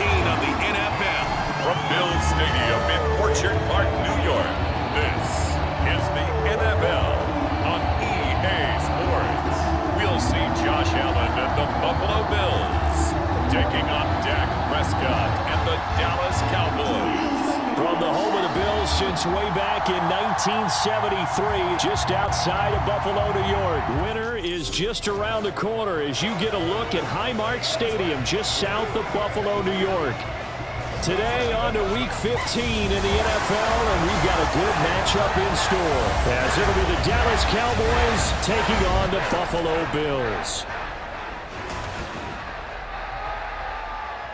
of the NFL. From Bills Stadium in Orchard Park, New York, this is the NFL on EA Sports. We'll see Josh Allen and the Buffalo Bills taking on Dak Prescott and the Dallas Cowboys. From the home of the Bills since way back in 1973, just outside of Buffalo, New York. Winter is just around the corner as you get a look at Highmark Stadium just south of Buffalo, New York. Today on to Week 15 in the NFL, and we've got a good matchup in store, as it'll be the Dallas Cowboys taking on the Buffalo Bills.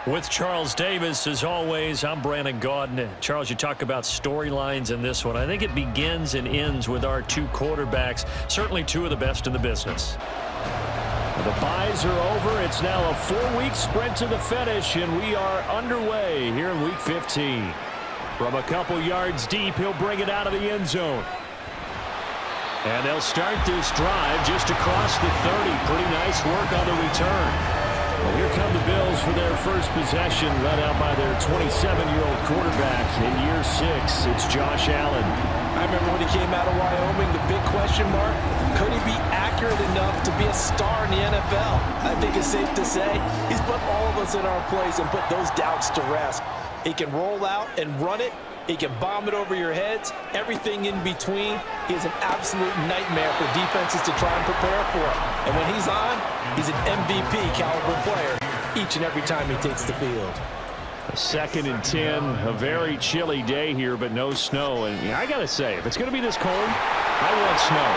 With Charles Davis, as always, I'm Brandon Gaudin. Charles, you talk about storylines in this one. I think it begins and ends with our two quarterbacks, certainly two of the best in the business. The byes are over. It's now a 4-week sprint to the finish, and we are underway here in Week 15. From a couple yards deep, he'll bring it out of the end zone. And they'll start this drive just across the 30. Pretty nice work on the return. Well, here come the Bills for their first possession, led out by their 27-year-old quarterback in year 6. It's Josh Allen. I remember when he came out of Wyoming, the big question mark, could he be accurate enough to be a star in the NFL? I think it's safe to say he's put all of us in our place and put those doubts to rest. He can roll out and run it. He can bomb it over your heads. Everything in between. He is an absolute nightmare for defenses to try and prepare for. And when he's on, he's an MVP caliber player each and every time he takes the field. A 2nd and 10, a very chilly day here, but no snow. And I got to say, if it's going to be this cold, I want snow.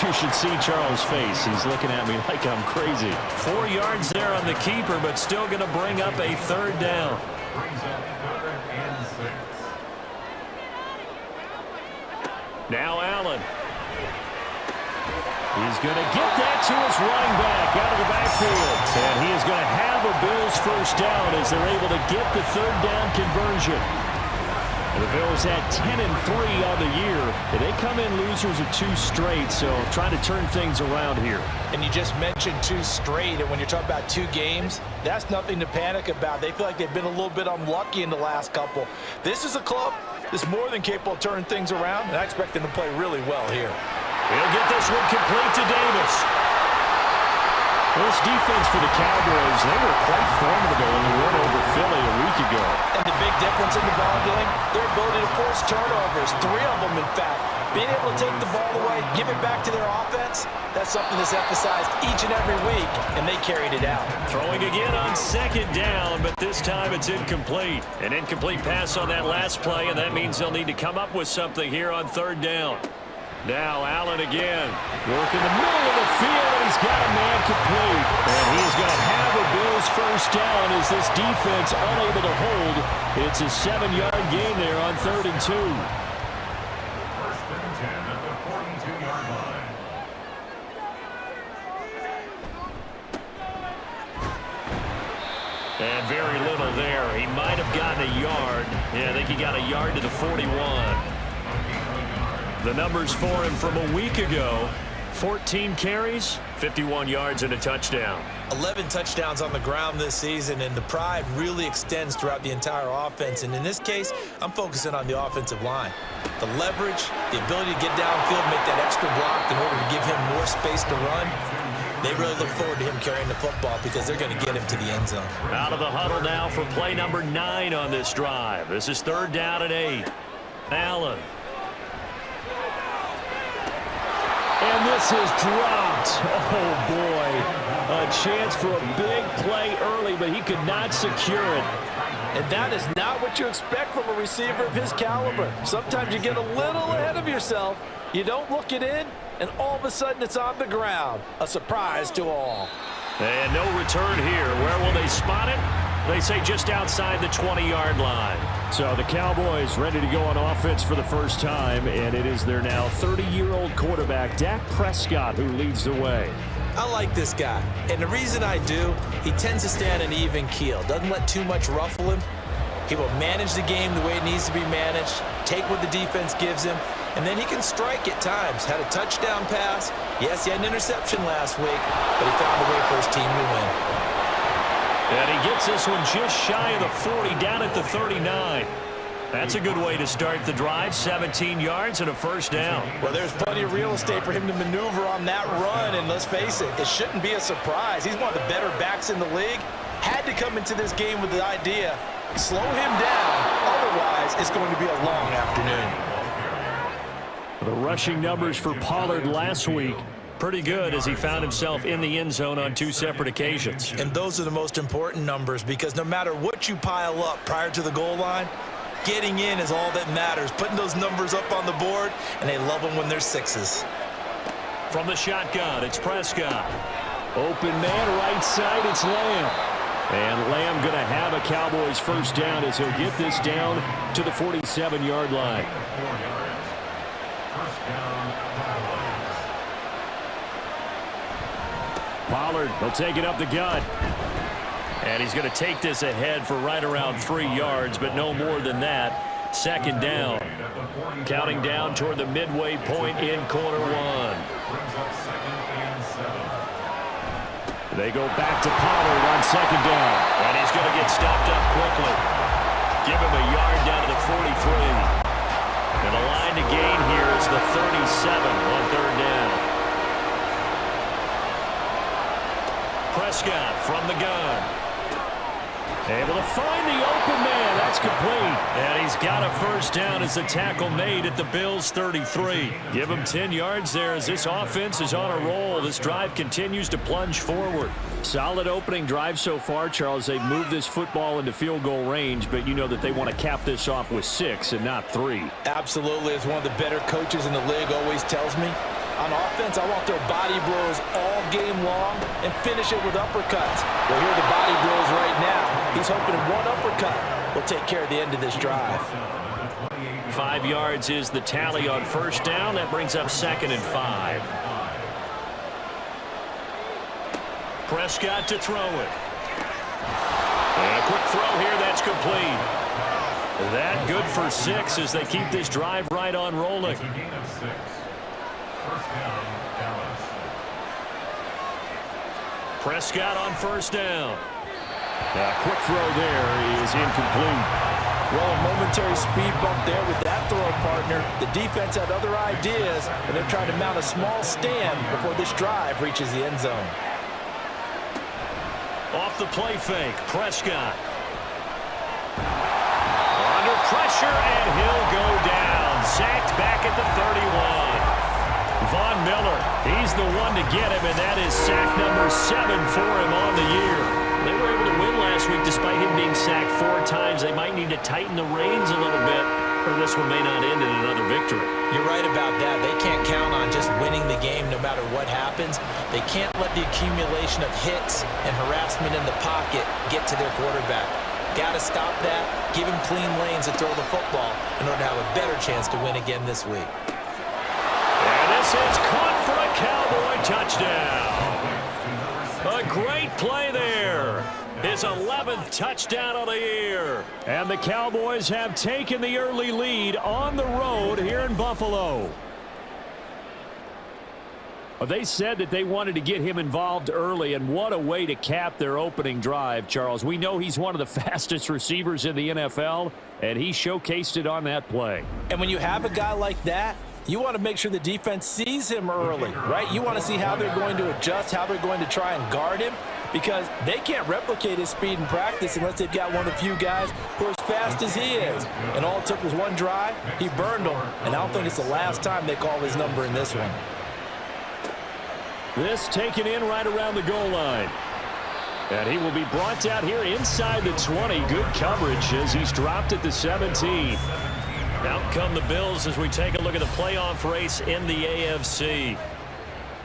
You should see Charles' face. He's looking at me like I'm crazy. 4 yards there on the keeper, but still going to bring up a 3rd down. Now Allen. He's going to get that to his running back out of the backfield. And he is going to have a Bills first down as they're able to get the 3rd down conversion. And the Bills had 10-3 on the year. And they come in losers of 2 straight, so trying to turn things around here. And you just mentioned 2 straight, and when you're talking about 2 games, that's nothing to panic about. They feel like they've been a little bit unlucky in the last couple. This is a club that's more than capable of turning things around, and I expect them to play really well here. He'll get this one complete to Davis. This defense for the Cowboys, they were quite formidable in the win over Philly a week ago. And the big difference in the ball game, their ability to force turnovers, 3 of them in fact. Being able to take the ball away, give it back to their offense, that's something that's emphasized each and every week, and they carried it out. Throwing again on 2nd down, but this time it's incomplete. An incomplete pass on that last play, and that means they'll need to come up with something here on 3rd down. Now Allen again. Work in the middle of the field, and he's got a man complete. And he's going to have a Bills first down as this defense unable to hold. It's a 7-yard gain there on 3rd and 2. First and 10 at the 42-yard line. And very little there. He might have gotten a yard. Yeah, I think he got a yard to the 41. The numbers for him from a week ago: 14 carries, 51 yards, and a touchdown. 11 touchdowns on the ground this season, and the pride really extends throughout the entire offense. And in this case, I'm focusing on the offensive line. The leverage, the ability to get downfield, make that extra block in order to give him more space to run. They really look forward to him carrying the football because they're going to get him to the end zone. Out of the huddle now for play number 9 on this drive. This is 3rd down and 8. Allen. And this is dropped. Oh, boy. A chance for a big play early, but he could not secure it. And that is not what you expect from a receiver of his caliber. Sometimes you get a little ahead of yourself. You don't look it in, and all of a sudden it's on the ground. A surprise to all. And no return here. Where will they spot it? They say just outside the 20-yard line. So the Cowboys ready to go on offense for the first time, and it is their now 30-year-old quarterback, Dak Prescott, who leads the way. I like this guy, and the reason I do, he tends to stay on an even keel. Doesn't let too much ruffle him. He will manage the game the way it needs to be managed, take what the defense gives him, and then he can strike at times. Had a touchdown pass. Yes, he had an interception last week, but he found a way for his team to win. And he gets this one just shy of the 40, down at the 39. That's a good way to start the drive. 17 yards and a first down. Well, there's plenty of real estate for him to maneuver on that run, and let's face it, it shouldn't be a surprise. He's one of the better backs in the league. Had to come into this game with the idea, slow him down, otherwise it's going to be a long afternoon. The rushing numbers for Pollard last week, pretty good as he found himself in the end zone on 2 separate occasions. And those are the most important numbers, because no matter what you pile up prior to the goal line, getting in is all that matters. Putting those numbers up on the board, and they love them when they're 6s. From the shotgun, it's Prescott. Open man, right side, it's Lamb. And Lamb going to have a Cowboys first down as he'll get this down to the 47-yard line. Pollard will take it up the gut. And he's going to take this ahead for right around 3 yards, but no more than that. Second down. Counting down toward the midway point in quarter 1. They go back to Pollard on second down. And he's going to get stopped up quickly. Give him a yard down to the 43. And the line to gain here is the 37 on third down. Prescott from the gun. Able to find the open man. That's complete. And he's got a first down as the tackle made at the Bills' 33. Give him 10 yards there as this offense is on a roll. This drive continues to plunge forward. Solid opening drive so far, Charles. They've moved this football into field goal range, but you know that they want to cap this off with 6 and not 3. Absolutely. As one of the better coaches in the league always tells me, on offense, I want their body blows all game long and finish it with uppercuts. Well, here are the body blows right now. He's hoping one uppercut will take care of the end of this drive. 5 yards is the tally on first down. That brings up 2nd and 5. Prescott to throw it. And a quick throw here. That's complete. That good for 6 as they keep this drive right on rolling. Prescott on first down. A quick throw there is incomplete. Well, a momentary speed bump there with that throw partner. The defense had other ideas, and they're trying to mount a small stand before this drive reaches the end zone. Off the play fake, Prescott. Under pressure, and he'll go down. Sacked back at the 31. Von Miller, he's the one to get him, and that is sack number 7 for him on the year. They were able to win last week despite him being sacked 4 times. They might need to tighten the reins a little bit, or this one may not end in another victory. You're right about that. They can't count on just winning the game no matter what happens. They can't let the accumulation of hits and harassment in the pocket get to their quarterback. Got to stop that, give him clean lanes to throw the football in order to have a better chance to win again this week. And this is caught for a Cowboy touchdown. A great play there. His 11th touchdown of the year. And the Cowboys have taken the early lead on the road here in Buffalo. Well, they said that they wanted to get him involved early, and what a way to cap their opening drive, Charles. We know he's one of the fastest receivers in the NFL, and he showcased it on that play. And when you have a guy like that, you want to make sure the defense sees him early, right? You want to see how they're going to adjust, how they're going to try and guard him, because they can't replicate his speed in practice unless they've got one of the few guys who are as fast as he is. And all it took was one drive. He burned them, and I don't think it's the last time they call his number in this one. This taken in right around the goal line. And he will be brought down here inside the 20. Good coverage as he's dropped at the 17. Out come the Bills as we take a look at the playoff race in the AFC.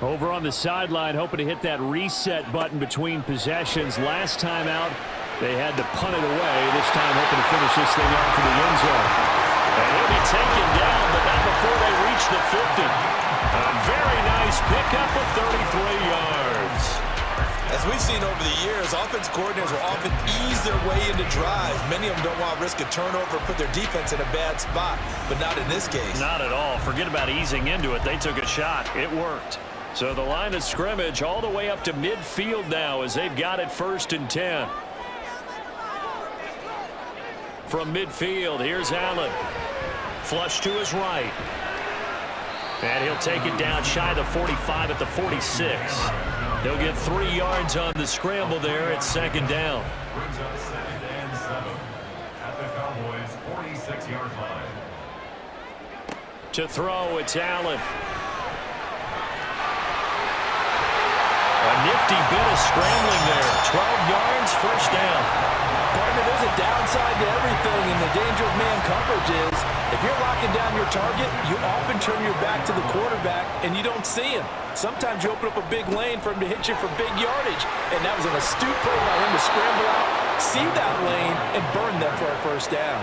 Over on the sideline, hoping to hit that reset button between possessions. Last time out, they had to punt it away. This time hoping to finish this thing off in the end zone. And he'll be taken down, but not before they reach the 50. A very nice pickup of 33 yards. As we've seen over the years, offense coordinators will often ease their way into drives. Many of them don't want to risk a turnover or put their defense in a bad spot, but not in this case. Not at all. Forget about easing into it. They took a shot. It worked. So the line of scrimmage all the way up to midfield now as they've got it 1st and 10. from midfield. Here's Allen. Flush to his right. And he'll take it down shy of the 45 at the 46. He'll get 3 yards on the scramble there at second down. Brings up 2nd and 7 at the Cowboys' 46-yard line. To throw, it's Allen. A nifty bit of scrambling there. 12 yards, first down. Partner, there's a downside to everything, and the danger of man coverage is if you're locking down your target, you often turn your back to the quarterback and you don't see him. Sometimes you open up a big lane for him to hit you for big yardage, and that was an astute play by him to scramble out, see that lane, and burn them for a first down.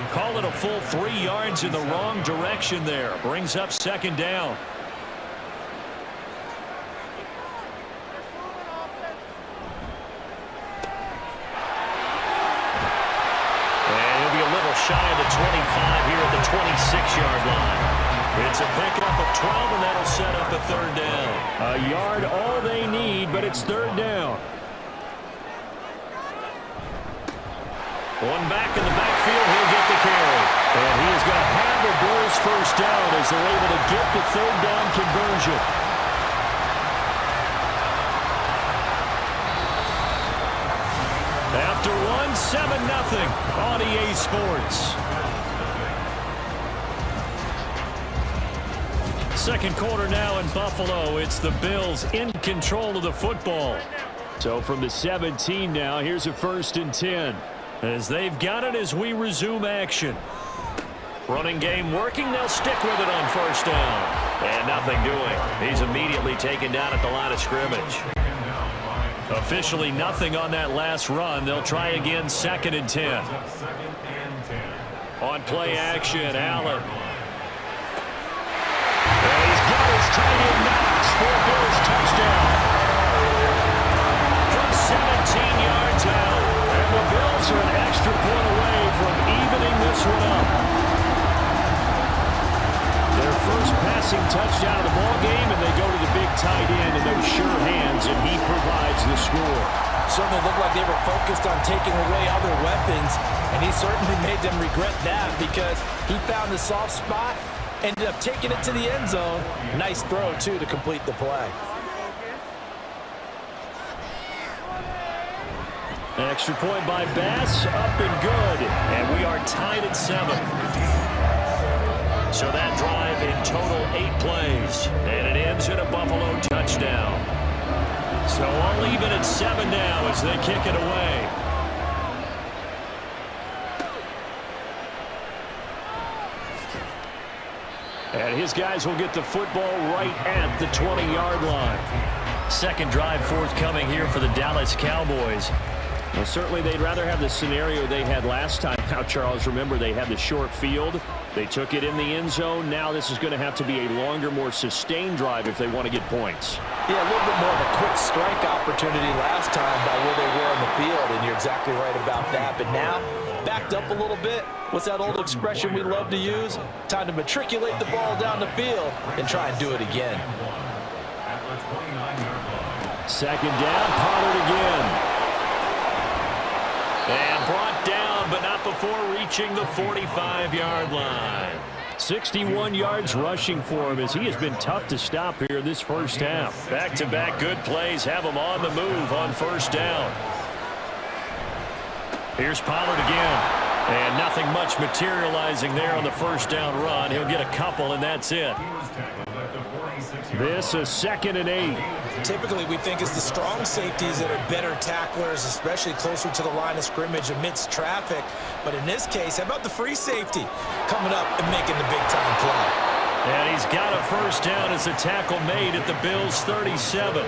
Call it a full 3 yards in the wrong direction there. Brings up second down. Shy of the 25 here at the 26-yard line. It's a pickup of 12, and that'll set up a third down. A yard, all they need, but it's third down. One back in the backfield, he'll get the carry. And he is going to have the Bills first down as they're able to get the third down conversion. After one, 7-0 on EA Sports. Second quarter now in Buffalo. It's the Bills in control of the football. So from the 17 now, here's a 1st and 10. As they've got it as we resume action. Running game working. They'll stick with it on first down. And nothing doing. He's immediately taken down at the line of scrimmage. Officially nothing on that last run. They'll try again 2nd and 10. On play action, Allen. And he's got his tight end Knox for a Bills touchdown. From 17 yards out. And the Bills are an extra point away from evening this one up. Their first passing touchdown of the ball game, and they go to the big tight end in those sure hands, and he provides the score. Certainly looked like they were focused on taking away other weapons, and he certainly made them regret that because he found the soft spot, ended up taking it to the end zone. Nice throw, too, to complete the play. Extra point by Bass, up and good, and we are tied at 7. So that drive in total 8 plays, and it ends in a Buffalo touchdown. So all even at 7 now as they kick it away. And his guys will get the football right at the 20-yard line. Second drive forthcoming here for the Dallas Cowboys. Well, certainly they'd rather have the scenario they had last time. Now, Charles, remember, they had the short field. They took it in the end zone. Now this is going to have to be a longer, more sustained drive if they want to get points. Yeah, a little bit more of a quick strike opportunity last time by where they were on the field, and you're exactly right about that. But now, backed up a little bit. What's that old expression we love to use? Time to matriculate the ball down the field and try and do it again. Second down, Pollard again. And brought down, but not before reaching the 45-yard line. 61 yards rushing for him as he has been tough to stop here this first half. Back-to-back good plays have him on the move on first down. Here's Pollard again. And nothing much materializing there on the first down run. He'll get a couple, and that's it. This is 2nd and 8. Typically, we think it's the strong safeties that are better tacklers, especially closer to the line of scrimmage amidst traffic. But in this case, how about the free safety coming up and making the big-time play? And he's got a first down as a tackle made at the Bills' 37.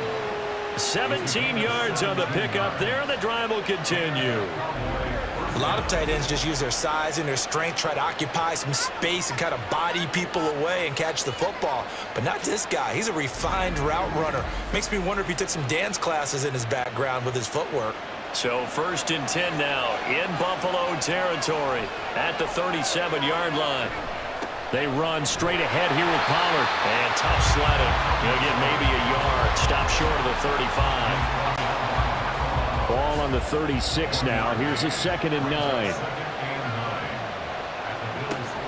17 yards on the pickup there, and the drive will continue. A lot of tight ends just use their size and their strength, try to occupy some space and kind of body people away and catch the football. But not this guy. He's a refined route runner. Makes me wonder if he took some dance classes in his background with his footwork. So 1st and 10 now in Buffalo territory at the 37-yard line. They run straight ahead here with Pollard. And tough sledding. He'll get maybe a yard. Stop short of the 35. Ball on the 36 now. Here's a 2nd and 9.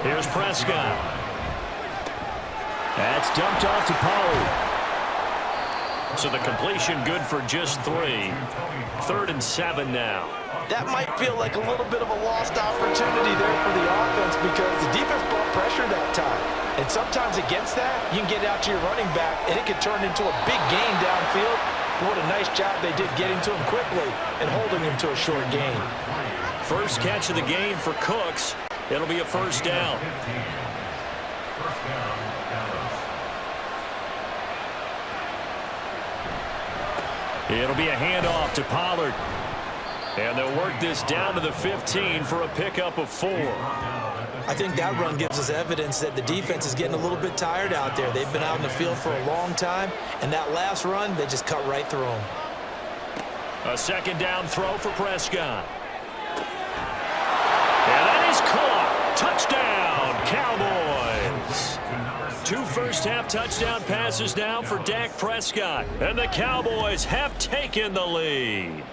Here's Prescott. That's dumped off to Pollard. So the completion good for just 3. 3rd and 7 now. That might feel like a little bit of a lost opportunity there for the offense because the defense brought pressure that time. And sometimes against that, you can get out to your running back, and it can turn into a big gain downfield. But what a nice job they did getting to him quickly and holding him to a short gain. First catch of the game for Cooks. It'll be a 1st down. It'll be a handoff to Pollard. And they'll work this down to the 15 for a pickup of 4. I think that run gives us evidence that the defense is getting a little bit tired out there. They've been out in the field for a long time, and that last run, they just cut right through them. A 2nd down throw for Prescott. And that is caught. Touchdown, Cowboys. 2 first-half touchdown passes now for Dak Prescott. And the Cowboys have taken the lead.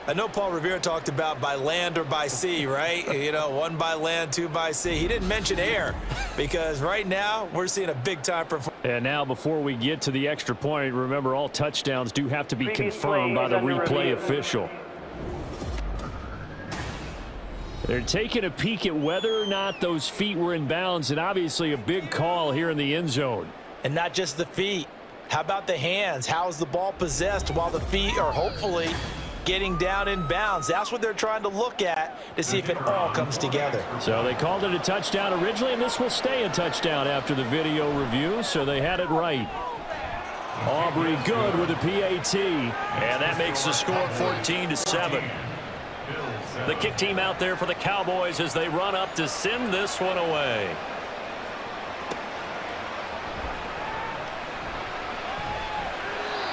I know Paul Revere talked about by land or by sea, right? You know, 1 by land, 2 by sea. He didn't mention air because right now we're seeing a big-time performance. And now before we get to the extra point, remember all touchdowns do have to be confirmed by the replay official. They're taking a peek at whether or not those feet were in bounds, and obviously a big call here in the end zone. And not just the feet. How about the hands? How's the ball possessed while the feet are hopefully getting down in bounds? That's what they're trying to look at to see if it all comes together. So they called it a touchdown originally, and this will stay a touchdown after the video review, so they had it right. Aubrey good with a PAT, and that makes the score 14-7. The kick team out there for the Cowboys as they run up to send this one away.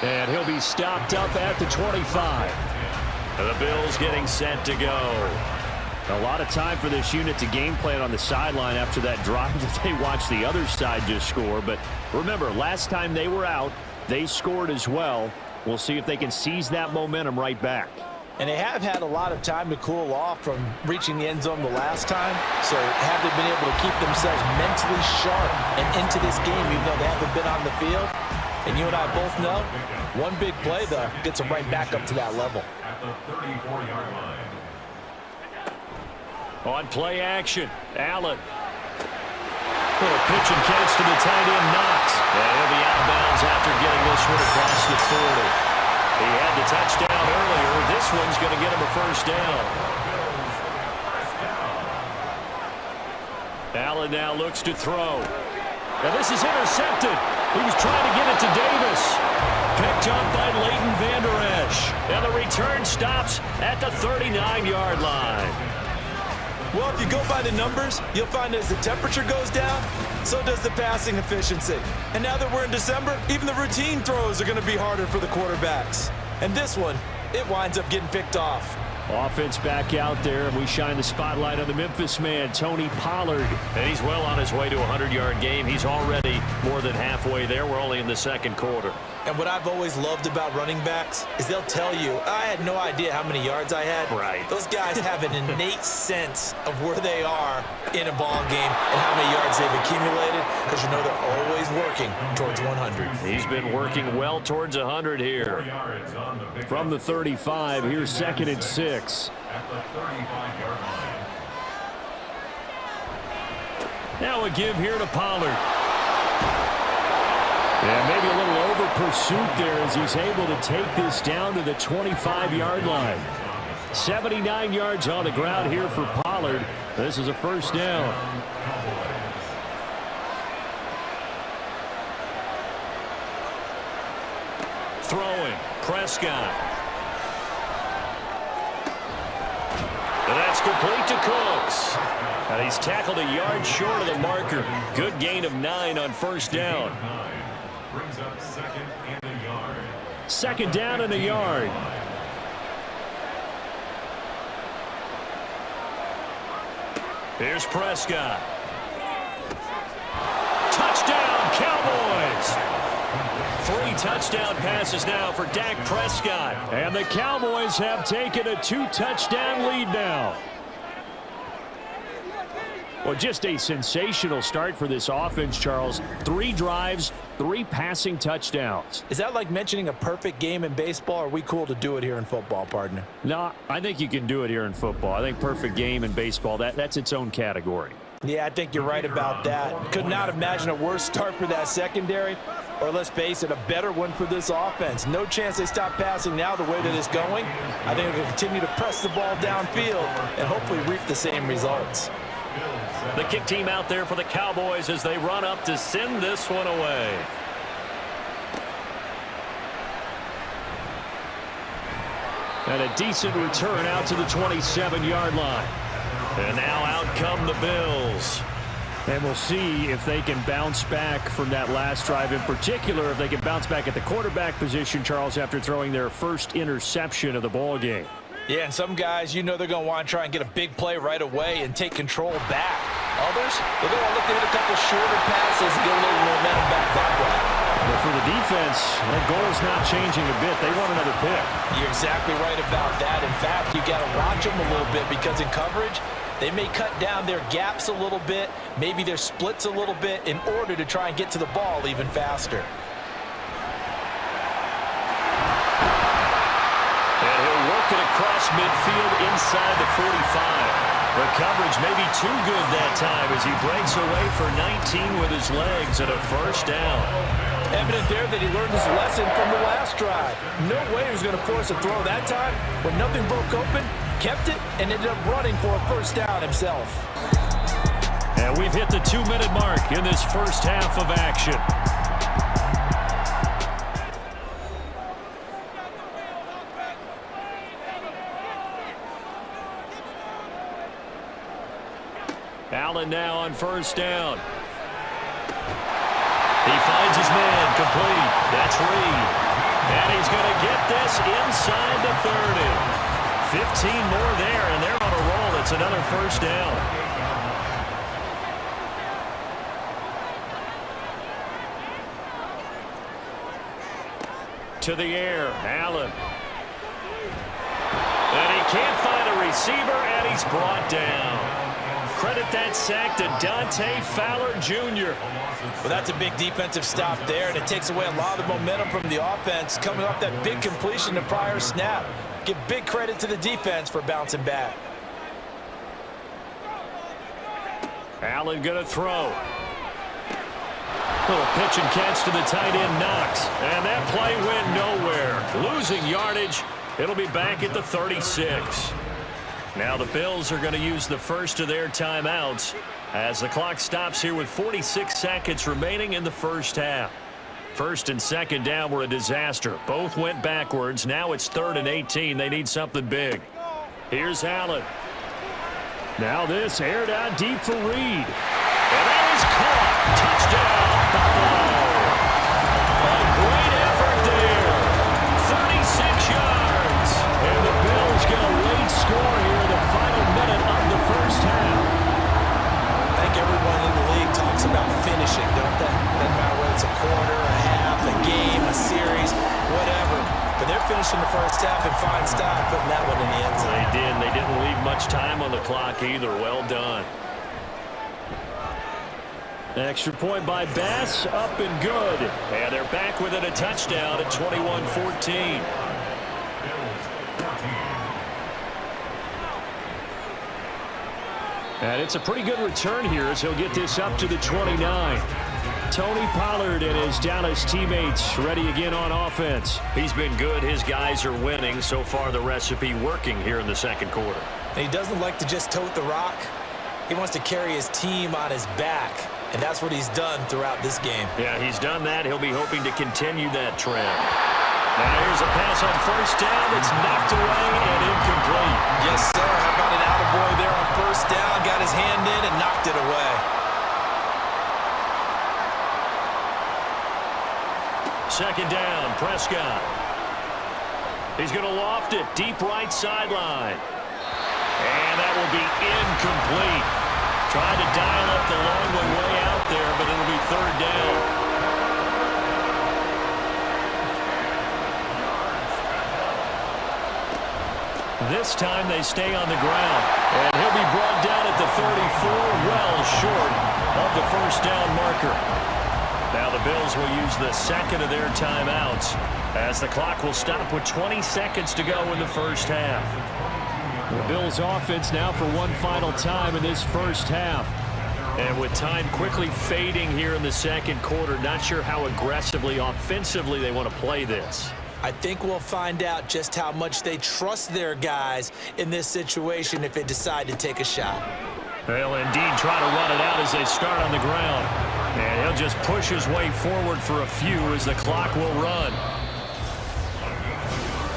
And he'll be stopped up at the 25. The Bills getting set to go. A lot of time for this unit to game plan on the sideline after that drive that they watched the other side just score. But remember, last time they were out, they scored as well. We'll see if they can seize that momentum right back. And they have had a lot of time to cool off from reaching the end zone the last time. So have they been able to keep themselves mentally sharp and into this game even though they haven't been on the field? And you and I both know, one big play, though, gets them right back up to that level. On play action, Allen. Little pitch and catch to the tight end, Knox. And he'll be out of bounds after getting this one across the 40. He had the touchdown earlier. This one's going to get him a 1st down. Allen now looks to throw. Now this is intercepted. He was trying to get it to Davis. Picked up by Leighton Vander Esch. And the return stops at the 39-yard line. Well, if you go by the numbers, you'll find as the temperature goes down, so does the passing efficiency. And now that we're in December, even the routine throws are going to be harder for the quarterbacks. And this one, it winds up getting picked off. Offense back out there, and we shine the spotlight on the Memphis man, Tony Pollard. And he's well on his way to a 100-yard game. He's already more than halfway there. We're only in the 2nd quarter. And what I've always loved about running backs is they'll tell you, I had no idea how many yards I had. Right. Those guys have an innate sense of where they are in a ball game and how many yards they've accumulated because you know they're always working towards 100. He's been working well towards 100 here. From the 35, here's 2nd and 6. Now a give here to Pollard. Yeah, maybe a little over pursuit there as he's able to take this down to the 25-yard line. 79 yards on the ground here for Pollard. This is a 1st down. Throwing, Prescott. And that's complete to Cooks. And he's tackled a yard short of the marker. Good gain of 9 on 1st down. Brings up 2nd and a yard. 2nd down and a yard. Here's Prescott. Touchdown, Cowboys. 3 touchdown passes now for Dak Prescott. And the Cowboys have taken a 2-touchdown lead now. Well, just a sensational start for this offense, Charles. 3 drives, 3 passing touchdowns. Is that like mentioning a perfect game in baseball? Or are we cool to do it here in football, partner? No, I think you can do it here in football. I think perfect game in baseball, that's its own category. Yeah, I think you're right about that. Could not imagine a worse start for that secondary, or let's face it, a better one for this offense. No chance they stop passing now the way that it's going. I think they'll continue to press the ball downfield and hopefully reap the same results. The kick team out there for the Cowboys as they run up to send this one away. And a decent return out to the 27-yard line. And now out come the Bills. And we'll see if they can bounce back from that last drive. In particular, if they can bounce back at the quarterback position, Charles, after throwing their first interception of the ball game. Yeah, and some guys, you know they're going to want to try and get a big play right away and take control back. Others, they're going to look to hit a couple shorter passes and get a little momentum back that way. But for the defense, their goal is not changing a bit. They want another pick. You're exactly right about that. In fact, you got to watch them a little bit because in coverage, they may cut down their gaps a little bit, maybe their splits a little bit in order to try and get to the ball even faster. And he'll work it across midfield inside the 45. The coverage may be too good that time as he breaks away for 19 with his legs and a first down. Evident there that he learned his lesson from the last drive. No way he was going to force a throw that time. When nothing broke open, kept it, and ended up running for a first down himself. And we've hit the 2-minute mark in this first half of action. Allen now on first down. He finds his man complete. That's Reed. And he's going to get this inside the 30. 15 more there, and they're on a roll. It's another first down. To the air, Allen. And he can't find a receiver, and he's brought down. Credit that sack to Dante Fowler Jr. Well, that's a big defensive stop there, and it takes away a lot of the momentum from the offense coming off that big completion the prior snap. Give big credit to the defense for bouncing back. Allen going to throw. Little pitch and catch to the tight end, Knox. And that play went nowhere. Losing yardage. It'll be back at the 36. Now the Bills are going to use the first of their timeouts as the clock stops here with 46 seconds remaining in the first half. First and second down were a disaster. Both went backwards. Now it's 3rd and 18. They need something big. Here's Allen. Now this aired out deep for Reed. And that is caught. Touchdown, Buffalo. A great effort there. 36 yards. And the Bills get a late score here in the final minute of the first half. I think everyone in the league talks about finishing, don't they? Doesn't matter whether it's a quarter, a half, a game, a series, whatever. But they're finishing the first half in fine style, putting that one in the end zone. They did. They didn't leave much time on the clock either. Well done. Extra point by Bass, up and good. And they're back within a touchdown at 21-14. And it's a pretty good return here as he'll get this up to the 29. Tony Pollard and his Dallas teammates ready again on offense. He's been good. His guys are winning. So far, the recipe working here in the second quarter. And he doesn't like to just tote the rock. He wants to carry his team on his back. And that's what he's done throughout this game. Yeah, he's done that. He'll be hoping to continue that trend. Now here's a pass on first down that's knocked away and incomplete. Yes, sir. How about an attaboy there on first down? Got his hand in and knocked it away. Second down, Prescott. He's going to loft it deep right sideline. And that will be incomplete. Trying to dial up the long one way out there, but it'll be third down. This time they stay on the ground. And he'll be brought down at the 34, well short of the first down marker. Now the Bills will use the second of their timeouts as the clock will stop with 20 seconds to go in the first half. The Bills offense now for one final time in this first half. And with time quickly fading here in the second quarter, not sure how aggressively, offensively they want to play this. I think we'll find out just how much they trust their guys in this situation if they decide to take a shot. They'll indeed try to run it out as they start on the ground. And he'll just push his way forward for a few as the clock will run.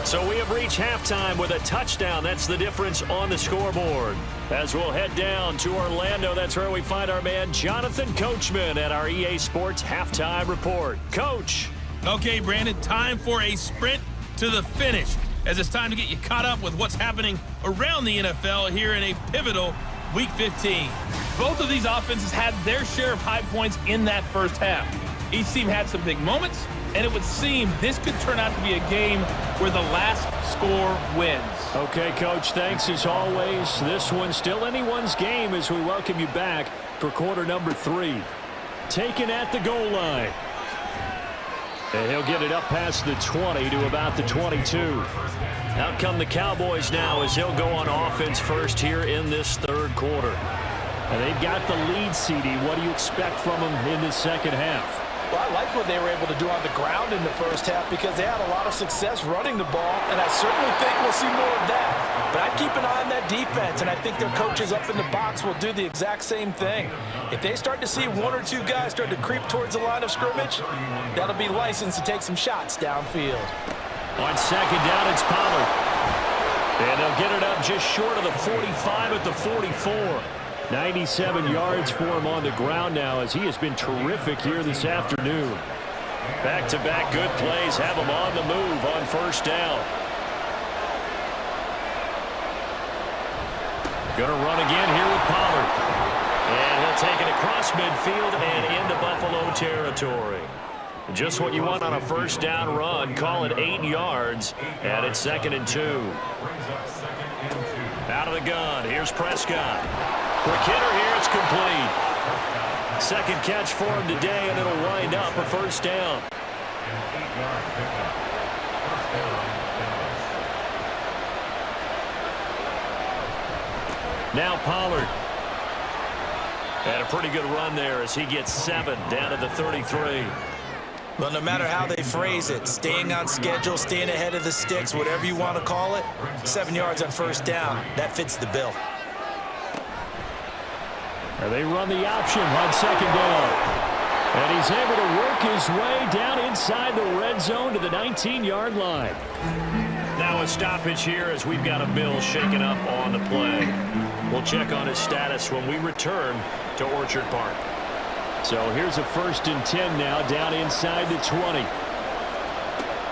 So we have reached halftime with a touchdown. That's the difference on the scoreboard. As we'll head down to Orlando, that's where we find our man Jonathan Coachman at our EA Sports Halftime Report. Coach. Okay, Brandon, time for a sprint to the finish, as it's time to get you caught up with what's happening around the NFL here in a pivotal Week 15. Both of these offenses had their share of high points in that first half. Each team had some big moments, and it would seem this could turn out to be a game where the last score wins. Okay, Coach, thanks as always. This one's still anyone's game as we welcome you back for quarter number 3. Taken at the goal line. And he'll get it up past the 20 to about the 22. Out come the Cowboys now as he'll go on offense first here in this third quarter. And they've got the lead, CD. What do you expect from them in the second half? Well, I like what they were able to do on the ground in the first half because they had a lot of success running the ball, and I certainly think we'll see more of that. But I'd keep an eye on that defense, and I think their coaches up in the box will do the exact same thing. If they start to see one or two guys start to creep towards the line of scrimmage, that'll be licensed to take some shots downfield. On second down, it's Pollard. And they'll get it up just short of the 45 at the 44. 97 yards for him on the ground now as he has been terrific here this afternoon. Back-to-back good plays have him on the move on first down. Going to run again here with Pollard. And he'll take it across midfield and into Buffalo territory. Just what you want on a first down run. Call it 8 yards, and it's 2nd and 2. Out of the gun, here's Prescott. Quick hitter here, it's complete. Second catch for him today, and it'll wind up a first down. Now Pollard. And a pretty good run there as he gets 7 down to the 33. Well, no matter how they phrase it, staying on schedule, staying ahead of the sticks, whatever you want to call it, 7 yards on first down, that fits the bill. And they run the option on second down. And he's able to work his way down inside the red zone to the 19-yard line. Now a stoppage here as we've got a Bill shaken up on the play. We'll check on his status when we return to Orchard Park. So here's a 1st and 10 now down inside the 20.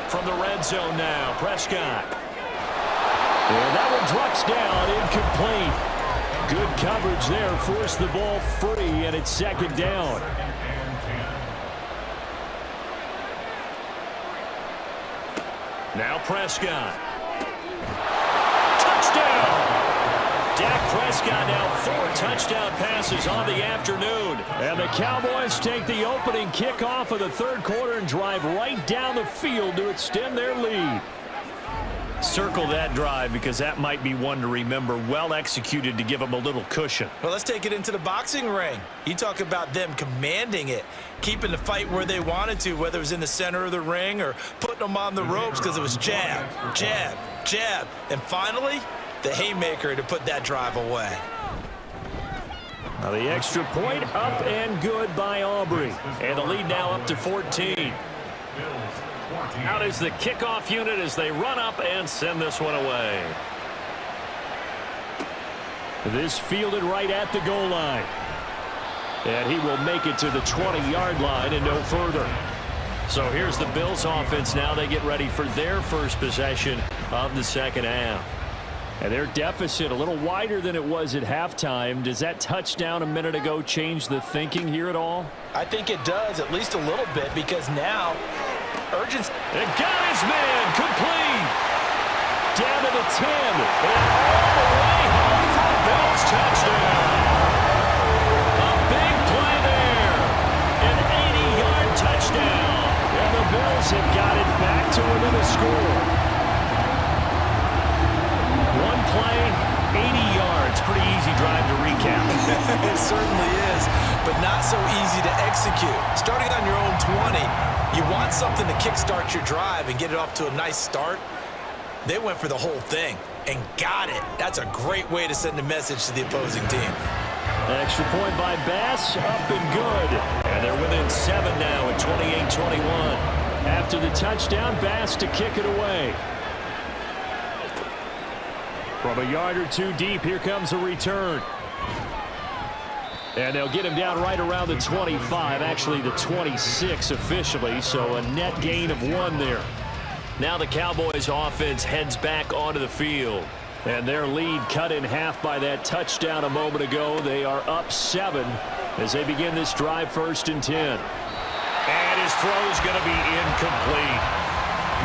From the red zone now, Prescott. And that one drops down, incomplete. Good coverage there, forced the ball free, and it's 2nd down. Now Prescott. Touchdown! Dak Prescott now 4 touchdown passes on the afternoon. And the Cowboys take the opening kickoff of the third quarter and drive right down the field to extend their lead. Circle that drive because that might be one to remember. Well executed to give them a little cushion. Well, let's take it into the boxing ring. You talk about them commanding it, keeping the fight where they wanted to, whether it was in the center of the ring or putting them on the ropes because it was jab, jab, jab. And finally, the haymaker to put that drive away. Now the extra point up and good by Aubrey. And the lead now up to 14. Out is the kickoff unit as they run up and send this one away. This fielded right at the goal line. And he will make it to the 20-yard line and no further. So here's the Bills offense now. They get ready for their first possession of the second half. And their deficit a little wider than it was at halftime. Does that touchdown a minute ago change the thinking here at all? I think it does, at least a little bit, because now urgency. And got his man complete. Down to the 10. And all the way home for a Bills touchdown. A big play there. An 80-yard touchdown. And the Bills have got it back to within a score. One play, 80 yards. Pretty easy drive to recap. It certainly is, but not so easy to execute. Starting on your own 20, you want something to kickstart your drive and get it off to a nice start. They went for the whole thing and got it. That's a great way to send a message to the opposing team. Extra point by Bass, up and good. And they're within 7 now at 28-21. After the touchdown, Bass to kick it away. From a yard or two deep, here comes a return. And they'll get him down right around the 25, actually the 26 officially, so a net gain of 1 there. Now the Cowboys offense heads back onto the field. And their lead cut in half by that touchdown a moment ago. They are up 7 as they begin this drive, 1st and 10. And his throw is going to be incomplete.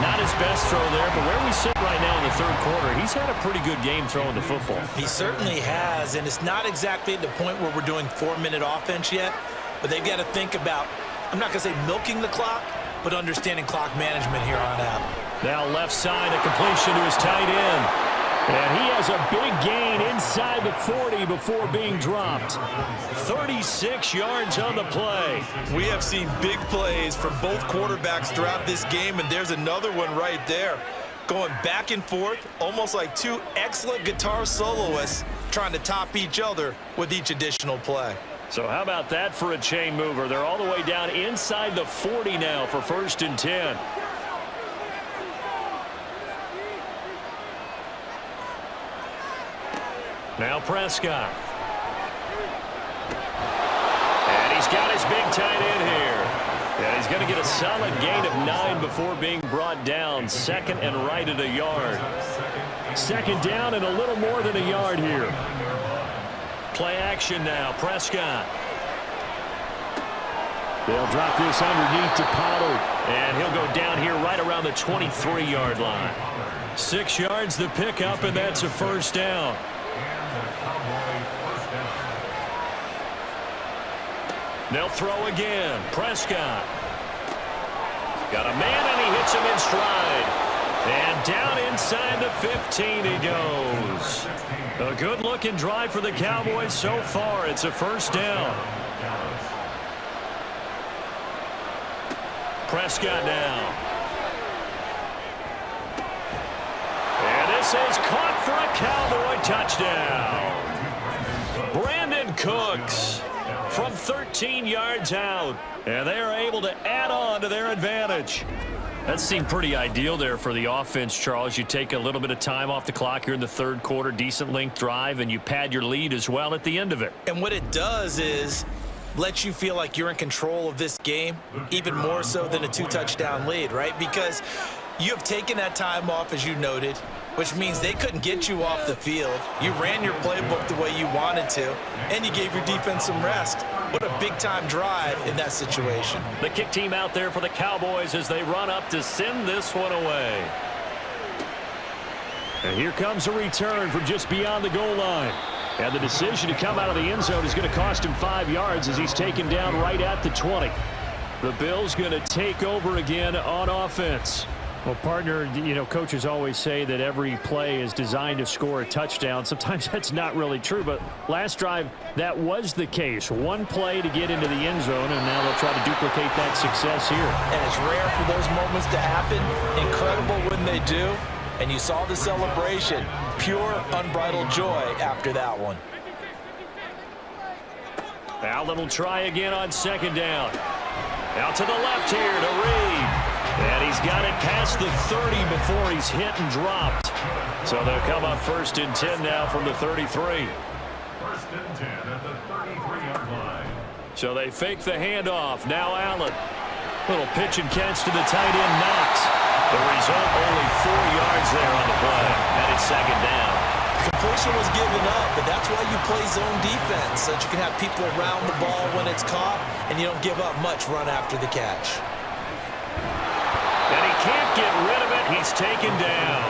Not his best throw there, but where we sit right now in the 3rd quarter, he's had a pretty good game throwing the football. He certainly has, and it's not exactly at the point where we're doing 4-minute offense yet, but they've got to think about, I'm not going to say milking the clock, but understanding clock management here on out. Now left side, a completion to his tight end. And he has a big gain inside the 40 before being dropped. 36 yards on the play. We have seen big plays from both quarterbacks throughout this game, and there's another one right there. Going back and forth, almost like 2 excellent guitar soloists trying to top each other with each additional play. So how about that for a chain mover? They're all the way down inside the 40 now for 1st and 10. Now Prescott. And he's got his big tight end here. And he's going to get a solid gain of 9 before being brought down. 2nd and right at a yard. 2nd down and a little more than a yard here. Play action now. Prescott. They'll drop this underneath to Pollard. And he'll go down here right around the 23-yard line. 6 yards the pickup, and that's a 1st down. They'll throw again. Prescott. Got a man, and he hits him in stride. And down inside the 15 he goes. A good-looking drive for the Cowboys so far. It's a 1st down. Prescott now. And this is caught for a Cowboy touchdown. Brandon Cooks from 13 yards out. And they are able to add on to their advantage. That seemed pretty ideal there for the offense, Charles. You take a little bit of time off the clock here in the 3rd quarter, decent length drive, and you pad your lead as well at the end of it. And what it does is let you feel like you're in control of this game, even more so than a 2-touchdown lead, right? Because you have taken that time off, as you noted, which means they couldn't get you off the field. You ran your playbook the way you wanted to, and you gave your defense some rest. What a big-time drive in that situation. The kick team out there for the Cowboys as they run up to send this one away. And here comes a return from just beyond the goal line. And the decision to come out of the end zone is going to cost him 5 yards as he's taken down right at the 20. The Bills going to take over again on offense. Well, partner, you know, coaches always say that every play is designed to score a touchdown. Sometimes that's not really true, but last drive, that was the case. One play to get into the end zone, and now they'll try to duplicate that success here. And it's rare for those moments to happen. Incredible when they do. And you saw the celebration. Pure, unbridled joy after that one. Allen will try again on 2nd down. Out to the left here to Reed. And he's got it past the 30 before he's hit and dropped. So they'll come up 1st and 10 now from the 33. 1st and 10 at the 33-yard line. So they fake the handoff. Now Allen. Little pitch and catch to the tight end, Knox. The result, only 4 yards there on the play. And it's 2nd down. Completion was given up, but that's why you play zone defense, so that you can have people around the ball when it's caught, and you don't give up much run after the catch. And he can't get rid of it. He's taken down.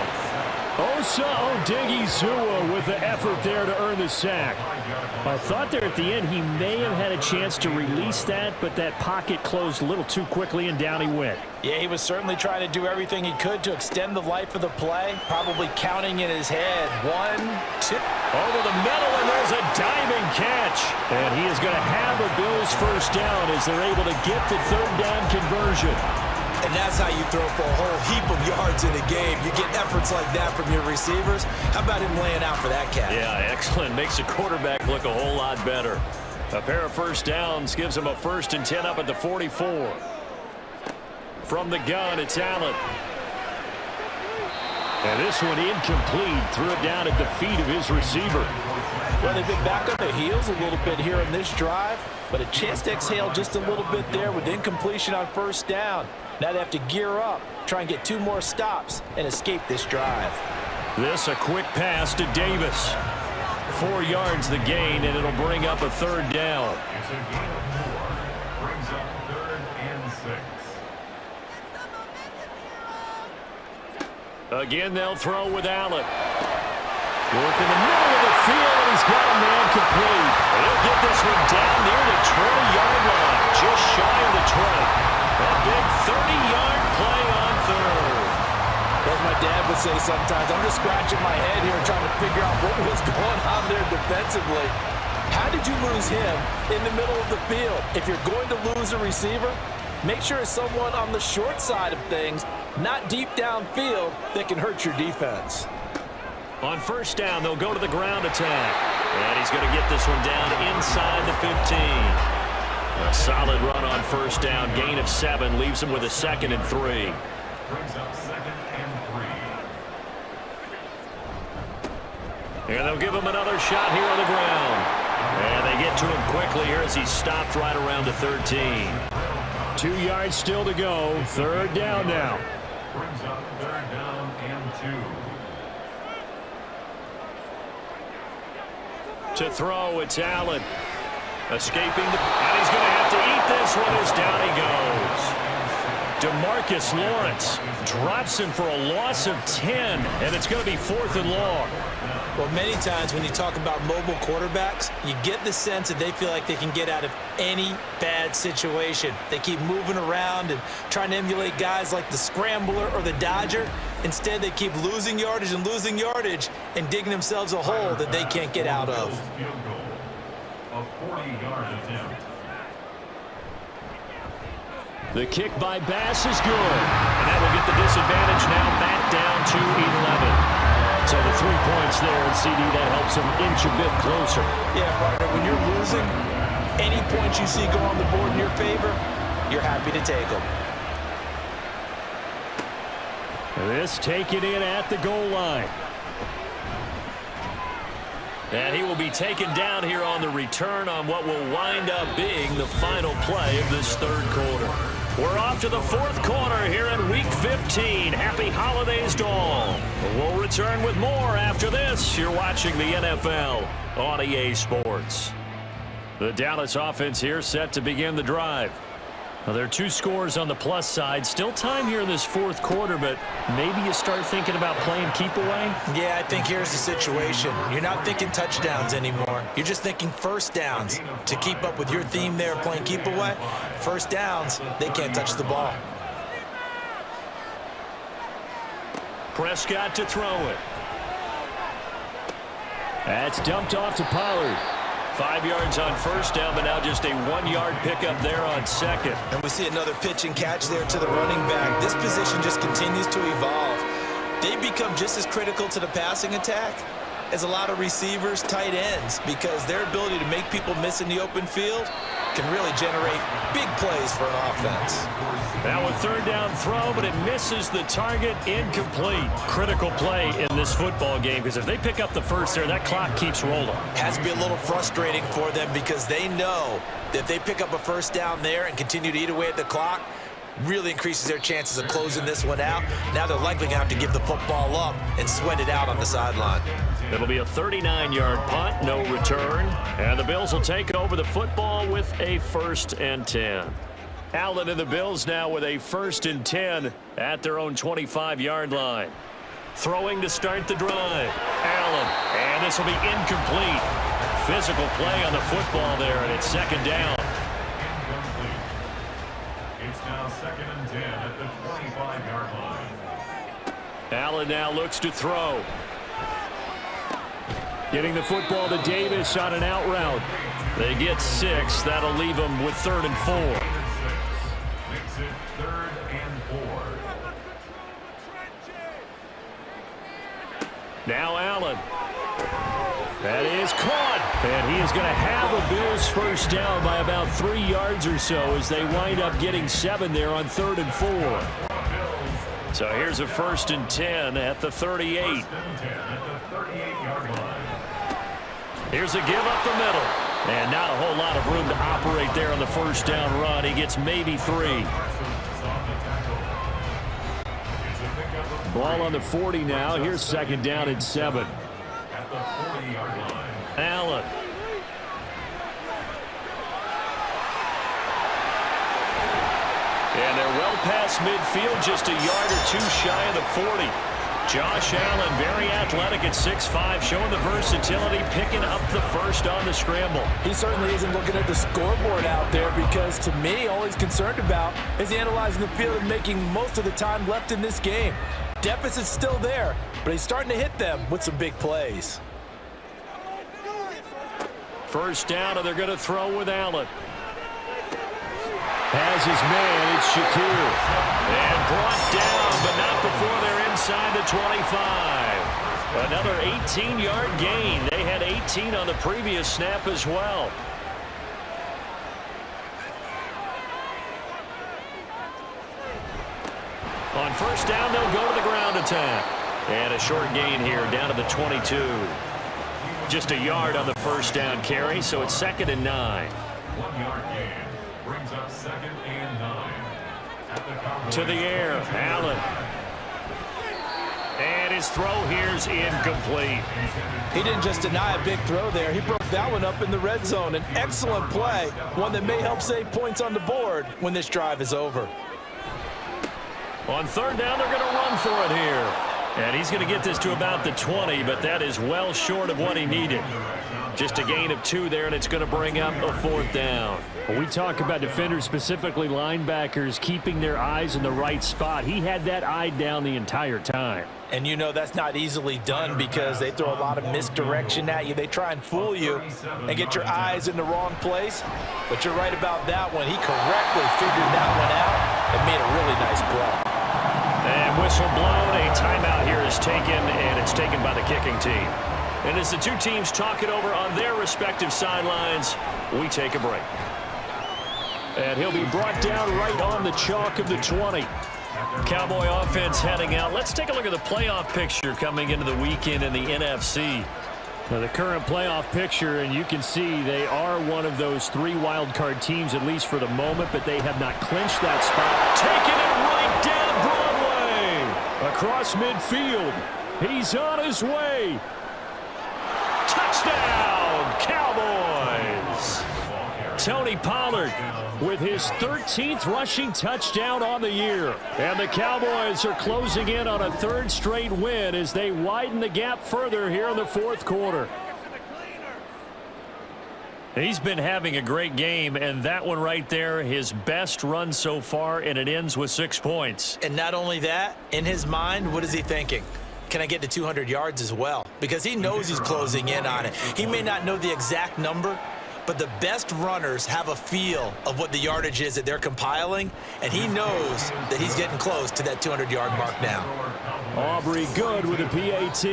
Osa Odigizua with the effort there to earn the sack. I thought there at the end he may have had a chance to release that, but that pocket closed a little too quickly, and down he went. Yeah, he was certainly trying to do everything he could to extend the life of the play, probably counting in his head. 1, 2. Over the middle, and there's a diving catch. And he is going to have a Bills first down as they're able to get the third down conversion. And that's how you throw for a whole heap of yards in a game. You get efforts like that from your receivers. How about him laying out for that catch? Yeah, excellent. Makes the quarterback look a whole lot better. A pair of first downs gives him a 1st and 10 up at the 44. From the gun, it's Allen. And this one incomplete. Threw it down at the feet of his receiver. Well, they've been back on their heels a little bit here on this drive, but a chance to exhale just a little bit there with incompletion on first down. Now they have to gear up, try and get 2 more stops, and escape this drive. This a quick pass to Davis. 4 yards the gain, and it'll bring up a third down. It's a gain of 4. Brings up 3rd and 6. Again, they'll throw with Allen. Work in the middle of the field, and he's got a man complete. He'll get this one down near the 20-yard line, just shy of the 20. A big 30-yard play on third. As my dad would say sometimes, I'm just scratching my head here trying to figure out what was going on there defensively. How did you lose him in the middle of the field? If you're going to lose a receiver, make sure it's someone on the short side of things, not deep downfield, that can hurt your defense. On first down, they'll go to the ground attack. And he's going to get this one down inside the 15. A solid run on first down. Gain of 7 leaves him with a 2nd and 3. Brings up 2nd and 3. And they'll give him another shot here on the ground. And they get to him quickly here as he stopped right around the 13. 2 yards still to go. Third down now. Brings up 3rd down and 2. To throw, it's Allen. Escaping, and he's going to have to eat this one as down he goes. DeMarcus Lawrence drops him for a loss of 10, and it's going to be 4th and long. Well, many times when you talk about mobile quarterbacks, you get the sense that they feel like they can get out of any bad situation. They keep moving around and trying to emulate guys like the Scrambler or the Dodger. Instead, they keep losing yardage and digging themselves a hole that they can't get out of. Field goal. A 40-yard attempt. The kick by Bass is good. And that will get the disadvantage now back down to 11. So the 3 points there, and CD, that helps them inch a bit closer. Yeah, partner, when you're losing, any points you see go on the board in your favor, you're happy to take them. This taken in at the goal line. And he will be taken down here on the return on what will wind up being the final play of this third quarter. We're off to the 4th quarter here in Week 15. Happy holidays to all. We'll return with more after this. You're watching the NFL on EA Sports. The Dallas offense here set to begin the drive. Now, there are 2 scores on the plus side. Still time here in this 4th quarter, but maybe you start thinking about playing keep away? Yeah, I think here's the situation. You're not thinking touchdowns anymore. You're just thinking first downs. To keep up with your theme there, playing keep away, first downs, they can't touch the ball. Prescott to throw it. That's dumped off to Pollard. 5 yards on first down, but now just a 1-yard pickup there on second. And we see another pitch and catch there to the running back. This position just continues to evolve. They become just as critical to the passing attack as a lot of receivers, tight ends, because their ability to make people miss in the open field can really generate big plays for an offense. Now a third down throw, but it misses the target, incomplete. Critical play in this football game, because if they pick up the first there, that clock keeps rolling. Has to be a little frustrating for them because they know that if they pick up a first down there and continue to eat away at the clock, really increases their chances of closing this one out. Now they're likely going to have to give the football up and sweat it out on the sideline. It'll be a 39-yard punt, no return. And the Bills will take over the football with a 1st and 10. Allen and the Bills now with a 1st and 10 at their own 25-yard line. Throwing to start the drive. Allen. And this will be incomplete. Physical play on the football there, and it's second down. Incomplete. It's now 2nd and 10 at the 25-yard line. Allen now looks to throw. Getting the football to Davis on an out route. They get 6. That'll leave them with 3rd and 4. Makes it 3rd and 4. Now Allen. That is caught. And he is going to have a Bills first down by about 3 yards or so as they wind up getting 7 there on 3rd and 4. So here's a 1st and 10 at the 38. Here's a give up the middle. And not a whole lot of room to operate there on the first down run. He gets maybe 3. Ball on the 40 now. Here's 2nd down and 7. At the 40-yard line. Allen. And they're well past midfield, just a yard or 2 shy of the 40. Josh Allen, very athletic at 6'5", showing the versatility, picking up the first on the scramble. He certainly isn't looking at the scoreboard out there because, to me, all he's concerned about is analyzing the field and making most of the time left in this game. Deficit's still there, but he's starting to hit them with some big plays. First down, and they're going to throw with Allen. Has his man, it's Shakir. And brought down, but not before they're inside the 25. Another 18-yard gain. They had 18 on the previous snap as well. On first down, they'll go to the ground attack. And a short gain here, down to the 22. Just a yard on the first down carry, so it's 2nd and 9. 1-yard gain brings up 2nd and 9. At the COWBOYS. To the air, Allen. And his throw here's incomplete. He didn't just deny a big throw there. He broke that one up in the red zone. An excellent play, one that may help save points on the board when this drive is over. On third down, they're going to run for it here. And he's going to get this to about the 20, but that is well short of what he needed. Just a gain of 2 there, and it's going to bring up a 4th down. When we talk about defenders, specifically linebackers, keeping their eyes in the right spot, he had that eye down the entire time. And you know that's not easily done because they throw a lot of misdirection at you. They try and fool you and get your eyes in the wrong place. But you're right about that one. He correctly figured that one out and made a really nice play. And whistle blown. A timeout here is taken, and it's taken by the kicking team. And as the two teams talk it over on their respective sidelines, we take a break. And he'll be brought down right on the chalk of the 20. Cowboy offense heading out. Let's take a look at the playoff picture coming into the weekend in the NFC. Now, the current playoff picture, and you can see they are one of those 3 wild card teams, at least for the moment, but they have not clinched that spot. Taking it right down Broadway. Across midfield. He's on his way. Touchdown, Cowboys. Tony Pollard with his 13th rushing touchdown on the year. And the Cowboys are closing in on a 3rd straight win as they widen the gap further here in the 4th quarter. He's been having a great game, and that one right there, his best run so far, and it ends with 6 points. And not only that, in his mind, what is he thinking? Can I get to 200 yards as well? Because he knows he's closing in on it. He may not know the exact number, but the best runners have a feel of what the yardage is that they're compiling, and he knows that he's getting close to that 200-yard mark now. Aubrey good with a PAT,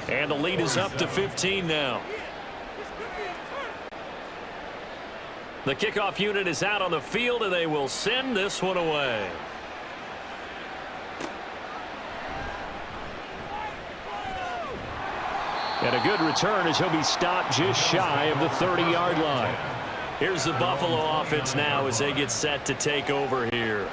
and the lead is up to 15 now. The kickoff unit is out on the field, and they will send this one away. And a good return as he'll be stopped just shy of the 30-yard line. Here's the Buffalo offense now as they get set to take over here.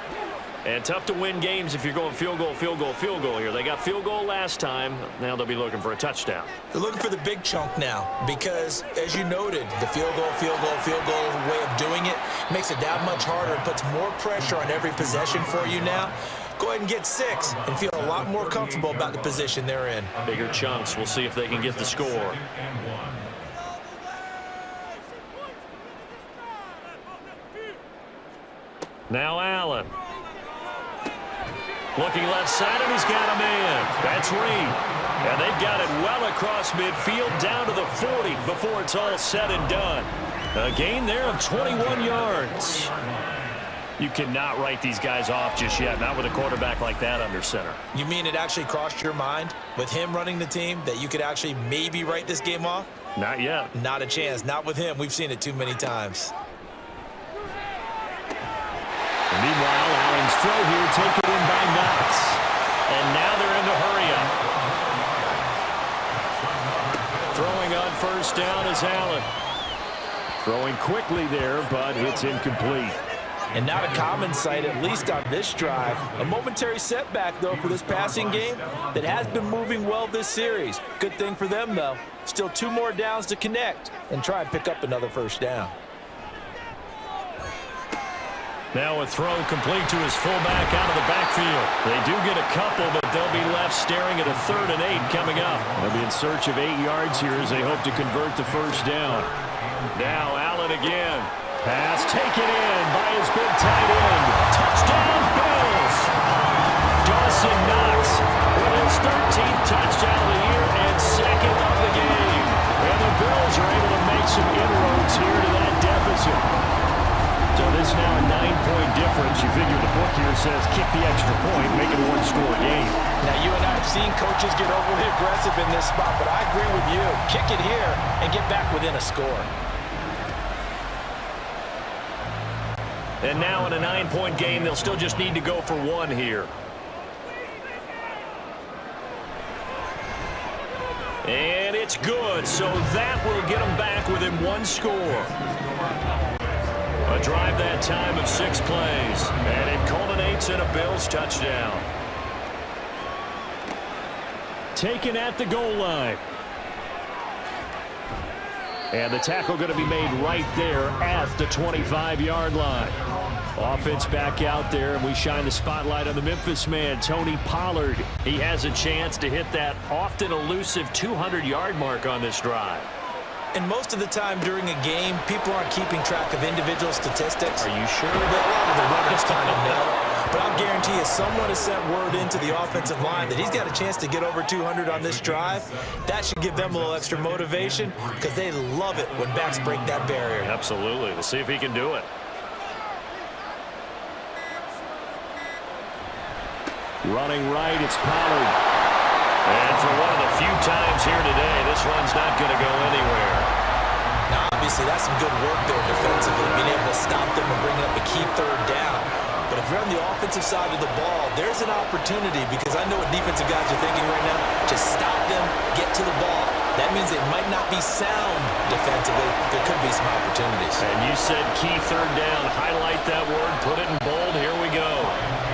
And tough to win games if you're going field goal, field goal, field goal here. They got field goal last time. Now they'll be looking for a touchdown. They're looking for the big chunk now because, as you noted, the field goal way of doing it makes it that much harder and puts more pressure on every possession for you now. go ahead and get 6 and feel a lot more comfortable about the position they're in. Bigger chunks. We'll see if they can get the score. Now Allen. Looking left side, and he's got a man. That's Reed. And they've got it well across midfield down to the 40 before it's all said and done. A gain there of 21 yards. You cannot write these guys off just yet, not with a quarterback like that under center. You mean it actually crossed your mind with him running the team that you could actually maybe write this game off? Not yet. Not a chance. Not with him. We've seen it too many times. And meanwhile, Allen's throw here taken in by Knox. And now they're in the hurry-up. Throwing on first down is Allen. Throwing quickly there, but it's incomplete. And not a common sight, at least on this drive. A momentary setback, though, for this passing game that has been moving well this series. Good thing for them, though. Still 2 more downs to connect and try and pick up another first down. Now a throw complete to his fullback out of the backfield. They do get a couple, but they'll be left staring at a 3rd and 8 coming up. They'll be in search of 8 yards here as they hope to convert the first down. Now Allen again. Pass taken in by his big tight end. Touchdown, Bills! Dawson Knox with his 13th touchdown of the year and 2nd of the game. And the Bills are able to make some inroads here to that deficit. So this now a 9-point difference. You figure the book here says kick the extra point, make it a 1-score game. Now, you and I have seen coaches get overly aggressive in this spot, but I agree with you. Kick it here and get back within a score. And now in a 9-point game, they'll still just need to go for 1 here. And it's good, so that will get them back within 1 score. A drive that time of 6 plays, and it culminates in a Bills touchdown. Taken at the goal line. And the tackle going to be made right there at the 25-yard line. Offense back out there, and we shine the spotlight on the Memphis man, Tony Pollard. He has a chance to hit that often elusive 200-yard mark on this drive. And most of the time during a game, people aren't keeping track of individual statistics. Are you sure? A lot of the runners kind of know. But I'll guarantee you someone has sent word into the offensive line that he's got a chance to get over 200 on this drive. That should give them a little extra motivation because they love it when backs break that barrier. Absolutely. We'll see if he can do it. Running right, it's Pollard. And for one of the few times here today, this one's not going to go anywhere. Now, obviously, that's some good work there defensively, being able to stop them and bring up a key 3rd down. But if you're on the offensive side of the ball, there's an opportunity because I know what defensive guys are thinking right now. Just stop them, get to the ball. That means they might not be sound defensively. There could be some opportunities. And you said key 3rd down. Highlight that word, put it in bold. Here we go.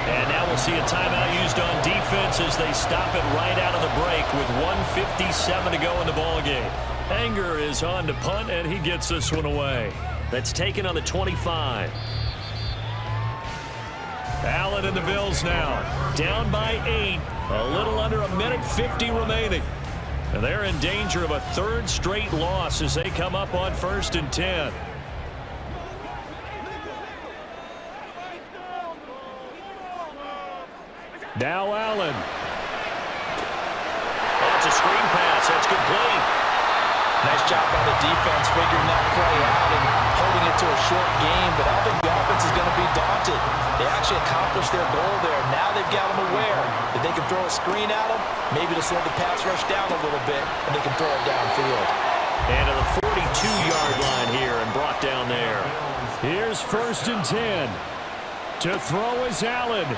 And now we'll see a timeout used on defense as they stop it right out of the break with 1:57 to go in the ballgame. Anger is on to punt, and he gets this one away. That's taken on the 25. Allen and the Bills now down by 8. A little under a minute 50 remaining. And they're in danger of a 3rd straight loss as they come up on 1st and 10. Now Allen. That's a screen pass. That's complete. Nice job by the defense figuring that play out and holding it to a short game, but I don't think the offense is going to be daunted. They actually accomplished their goal there. Now they've got them aware that they can throw a screen at them, maybe to slow the pass rush down a little bit, and they can throw it downfield. And to the 42-yard line here and brought down there. Here's 1st and 10. To throw is Allen.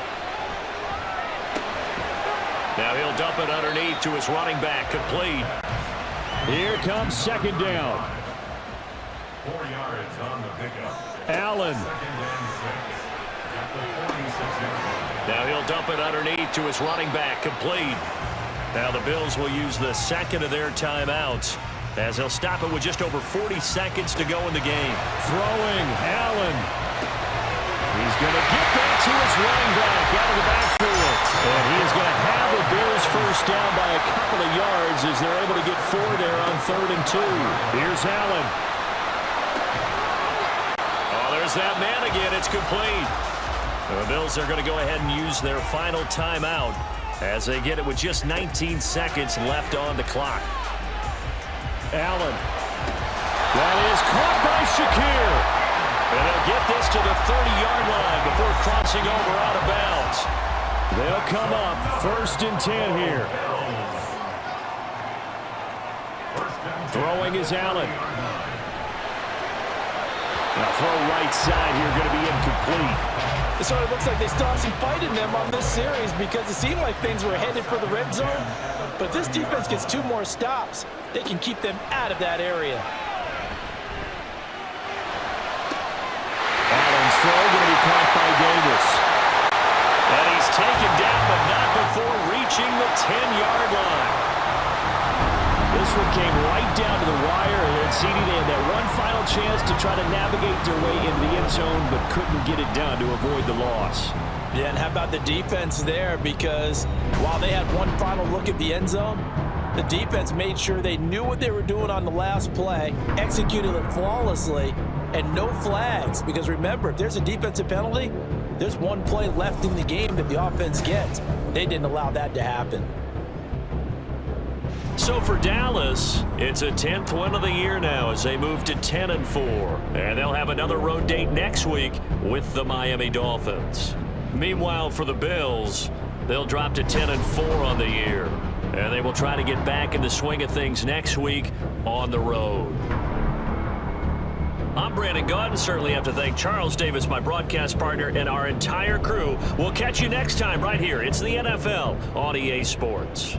Now he'll dump it underneath to his running back, complete. Here comes 2nd down. 4 yards on the pickup. Allen. Now he'll dump it underneath to his running back, complete. Now the Bills will use the 2nd of their timeouts as they'll stop it with just over 40 seconds to go in the game. Throwing, Allen. He's going to get that to his running back out of the backfield. And he is going to have the Bills first down by a couple of yards as they're able to get 4 there on 3rd and 2. Here's Allen. Oh, there's that man again. It's complete. The Bills are going to go ahead and use their final timeout as they get it with just 19 seconds left on the clock. Allen. That is caught by Shakir. And they'll get this to the 30-yard line before crossing over out of bounds. They'll come up 1st and 10 here. Throwing is Allen. Now throw right side here, going to be incomplete. It sort of looks like they still have some fight in them on this series because it seemed like things were headed for the red zone. But this defense gets 2 more stops. They can keep them out of that area. Allen's throw going to be caught by Davis. And he's taken down, but not before reaching the 10-yard line. This one came right down to the wire, and CD, they had that one final chance to try to navigate their way into the end zone, but couldn't get it done to avoid the loss. Yeah, and how about the defense there? Because while they had one final look at the end zone, the defense made sure they knew what they were doing on the last play, executed it flawlessly, and no flags. Because remember, if there's a defensive penalty, there's one play left in the game that the offense gets. They didn't allow that to happen. So for Dallas, it's a 10th win of the year now as they move to 10-4. And they'll have another road date next week with the Miami Dolphins. Meanwhile, for the Bills, they'll drop to 10-4 on the year. And they will try to get back in the swing of things next week on the road. I'm Brandon Gaudin. Certainly have to thank Charles Davis, my broadcast partner, and our entire crew. We'll catch you next time right here. It's the NFL on EA Sports.